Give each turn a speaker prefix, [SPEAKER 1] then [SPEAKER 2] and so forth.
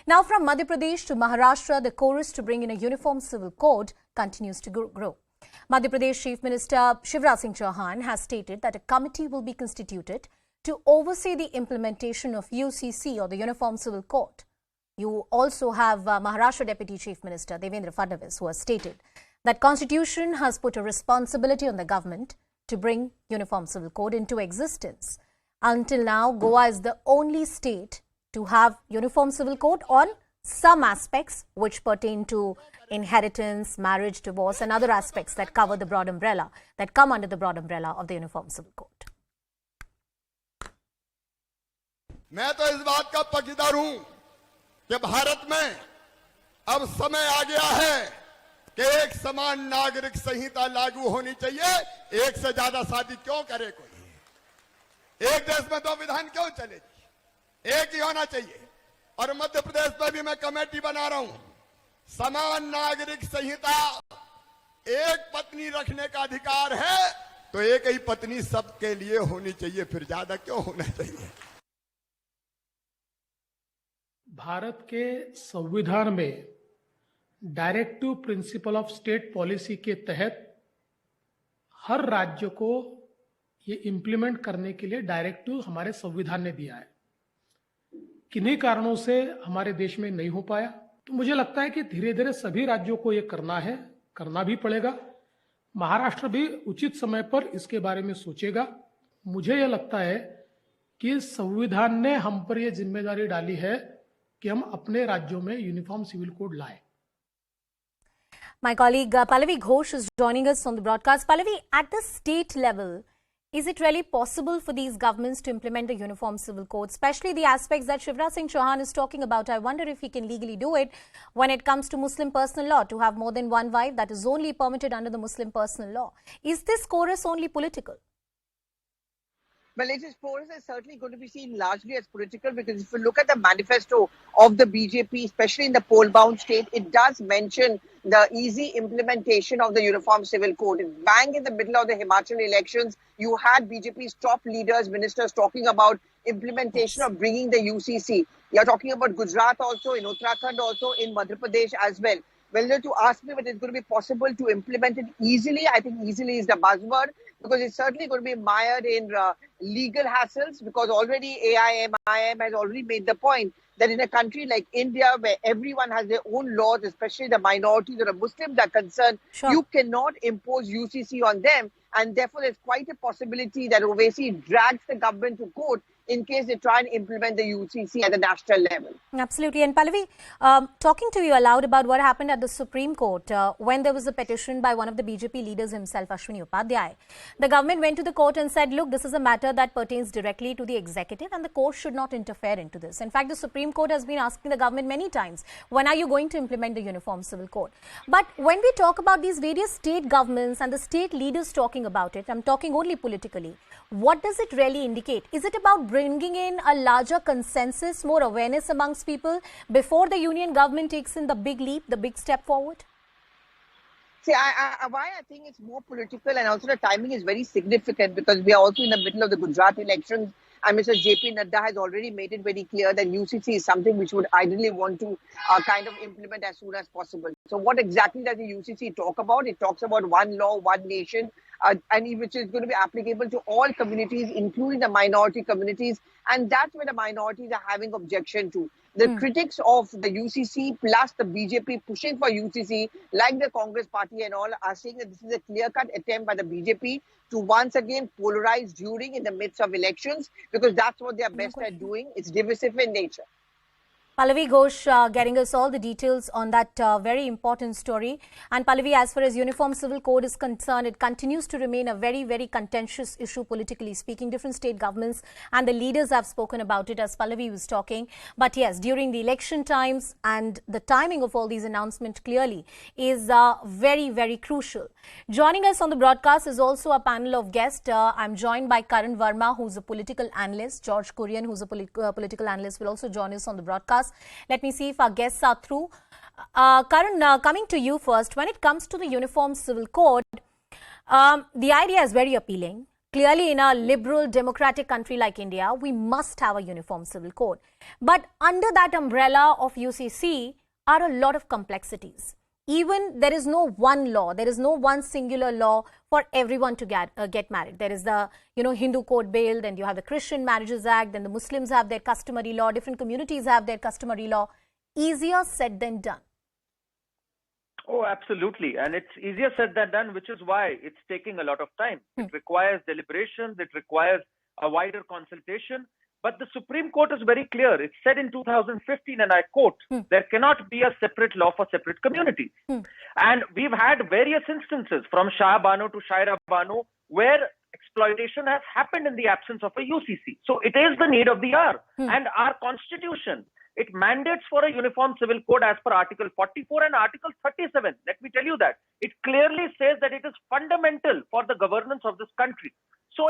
[SPEAKER 1] Now, from Madhya Pradesh to Maharashtra, the chorus to bring in a uniform civil code continues to grow. Madhya Pradesh Chief Minister Shivraj Singh Chauhan has stated that a committee will be constituted to oversee the implementation of UCC, or the Uniform Civil Code. You also have Maharashtra Deputy Chief Minister Devendra Fadnavis, who has stated that Constitution has put a responsibility on the government to bring Uniform Civil Code into existence. Until now, Goa is the only state to have Uniform Civil Code on some aspects which pertain to inheritance, marriage, divorce and other aspects that cover the broad umbrella, that come under the broad umbrella of the Uniform Civil Code.
[SPEAKER 2] मैं तो इस बात का पक्षधर हूं कि भारत में अब समय आ गया है कि एक समान नागरिक संहिता लागू होनी चाहिए। एक से ज्यादा शादी क्यों करे कोई? एक देश में दो विधान क्यों चलेगी? एक ही होना चाहिए। और मध्य प्रदेश में भी मैं कमेटी बना रहा हूं। समान नागरिक संहिता, एक पत्नी रखने का अधिकार है तो एक ही पत्नी सबके लिए होनी चाहिए, फिर ज्यादा क्यों होना चाहिए?
[SPEAKER 3] भारत के संविधान में directive principle of state policy के तहत हर राज्य को ये इंप्लीमेंट करने के लिए डायरेक्टिव हमारे संविधान ने दिया है। किन्हीं कारणों से हमारे देश में नहीं हो पाया, तो मुझे लगता है कि धीरे धीरे सभी राज्यों को ये करना है, करना भी पड़ेगा। महाराष्ट्र भी उचित समय पर इसके बारे में सोचेगा। मुझे यह लगता है कि संविधान ने हम पर यह जिम्मेदारी डाली है कि हम अपने राज्यों में यूनिफॉर्म सिविल कोड लाएं।
[SPEAKER 1] My colleague Pallavi Ghosh is joining us on the broadcast. Pallavi, at the state level, is it really possible for these governments to implement the Uniform Civil Code, especially the aspects that Shivraj Singh Chauhan is talking about? I wonder if he can legally do it when it comes to Muslim personal law, to have more than one wife. That is only permitted under the Muslim personal law. Is this chorus only political?
[SPEAKER 4] Well, it is certainly going to be seen largely as political, because if you look at the manifesto of the BJP, especially in the poll-bound state, it does mention the easy implementation of the Uniform Civil Code. Bang in the middle of the Himachal elections, you had BJP's top leaders, ministers talking about implementation of bringing the UCC. You're talking about Gujarat also, in Uttarakhand also, in Madhya Pradesh as well. Well, to ask me whether it's going to be possible to implement it easily, I think easily is the buzzword, because it's certainly going to be mired in legal hassles, because already IM has already made the point that in a country like India, where everyone has their own laws, especially the minorities or the Muslims are concerned, you cannot impose UCC on them. And therefore, there's quite a possibility that Owaisi drags the government to court in case they try and implement the UCC at the national level.
[SPEAKER 1] Absolutely. And Pallavi, talking to you aloud about what happened at the Supreme Court when there was a petition by one of the BJP leaders himself, Ashwini Upadhyay. The government went to the court and said, look, this is a matter that pertains directly to the executive and the court should not interfere into this. In fact, the Supreme Court has been asking the government many times, when are you going to implement the Uniform Civil Code? But when we talk about these various state governments and the state leaders talking about it, I'm talking only politically, what does it really indicate? Is it about bringing in a larger consensus, more awareness amongst people before the union government takes in the big leap, the big step forward?
[SPEAKER 4] See, why I think it's more political, and also the timing is very significant, because we are also in the middle of the Gujarat elections, and Mr. JP Nadda has already made it very clear that UCC is something which would ideally want to kind of implement as soon as possible. So what exactly does the UCC talk about? It talks about one law, one nation, and which is going to be applicable to all communities, including the minority communities. And that's where the minorities are having objection to. The critics of the UCC plus the BJP pushing for UCC, like the Congress party and all, are saying that this is a clear-cut attempt by the BJP to once again polarize during in the midst of elections, because that's what they are best at doing. It's divisive in nature.
[SPEAKER 1] Pallavi Ghosh getting us all the details on that very important story. And Pallavi, as far as Uniform Civil Code is concerned, it continues to remain a very, very contentious issue politically speaking. Different state governments and the leaders have spoken about it, as Pallavi was talking. But yes, during the election times, and the timing of all these announcements clearly is very, very crucial. Joining us on the broadcast is also a panel of guests. I'm joined by Karan Verma, who's a political analyst. George Kurian, who's a political analyst, will also join us on the broadcast. Let me see if our guests are through. Karan, coming to you first, when it comes to the Uniform Civil Code, the idea is very appealing. Clearly, in a liberal democratic country like India, we must have a uniform civil code. But under that umbrella of UCC are a lot of complexities. Even there is no one law, there is no one singular law for everyone to get married. There is the Hindu Code Bill, then you have the Christian Marriages Act, then the Muslims have their customary law, different communities have their customary law. Easier said than done.
[SPEAKER 5] Oh, absolutely. And it's easier said than done, which is why it's taking a lot of time. It requires deliberations. It requires a wider consultation. But the Supreme Court is very clear. It said in 2015, and I quote, there cannot be a separate law for separate communities. And we've had various instances from Shah Bano to Shaira Bano where exploitation has happened in the absence of a UCC. So it is the need of the hour. And our constitution, it mandates for a uniform civil code as per Article 44 and Article 37. Let me tell you that. It clearly says that it is fundamental for the governance of this country. So